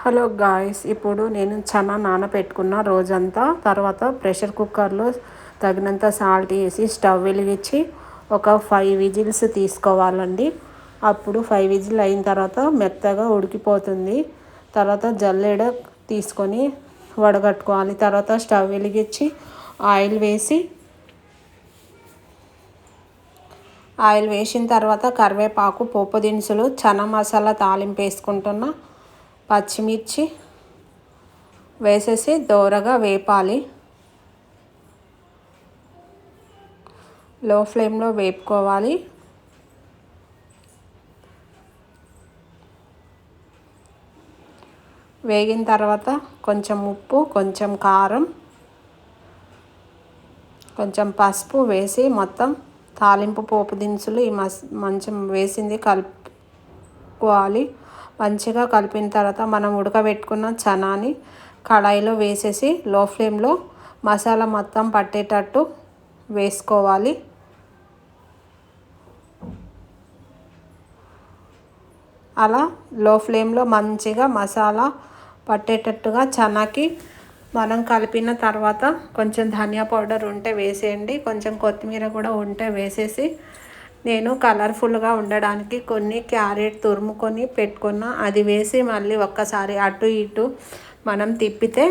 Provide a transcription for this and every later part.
Hello guys, ఇప్పుడు నేను చనా నానబెట్టుకున్న రోజంతా. తర్వాత ప్రెషర్ కుక్కర్లో తగినంత సాల్ట్ వేసి స్టవ్ వెలిగించి ఒక 5 విజిల్స్ తీసుకోవాలండి. అప్పుడు 5 విజిల్ అయిన తర్వాత మెత్తగా ఉడికిపోతుంది. తర్వాత జల్లెడ తీసుకొని వడగట్టుకోవాలి. తర్వాత స్టవ్ వెలిగించి ఆయిల్ వేసిన తర్వాత కరివేపాకు, పోపు దినుసులు, చనా మసాలా తాలింపు వేసుకుంటున్నా. పచ్చిమిర్చి వేసేసి దోరగా వేపాలి. లో ఫ్లేమ్లో వేపుకోవాలి. వేగిన తర్వాత కొంచెం ఉప్పు, కొంచెం కారం, కొంచెం పసుపు వేసి మొత్తం తాలింపు పోపు దినుసులు మంచం వేసింది కలుపుకోవాలి. మంచిగా కలిపిన తర్వాత మనం ఉడకబెట్టుకున్న చనాని కడాయిలో వేసేసి లో ఫ్లేమ్లో మసాలా మొత్తం పట్టేటట్టు వేసుకోవాలి. అలా లో ఫ్లేమ్లో మంచిగా మసాలా పట్టేటట్టుగా చనాకి మనం కలిపిన తర్వాత కొంచెం ధనియా పౌడర్ ఉంటే వేసేయండి. కొంచెం కొత్తిమీర కూడా ఉంటే వేసేసి, నేను కలర్ఫుల్గా ఉండడానికి కొన్ని క్యారెట్ తురుముకొని పెట్టుకున్న, అది వేసి మళ్ళీ ఒక్కసారి అటు ఇటు మనం తిప్పితే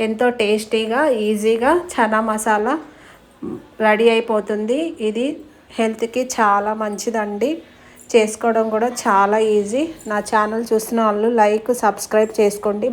ఎంతో టేస్టీగా ఈజీగా చనా మసాలా రెడీ అయిపోతుంది. ఇది హెల్త్కి చాలా మంచిదండి. చేసుకోవడం కూడా చాలా ఈజీ. నా ఛానల్ చూసిన వాళ్ళు లైక్, సబ్స్క్రైబ్ చేసుకోండి.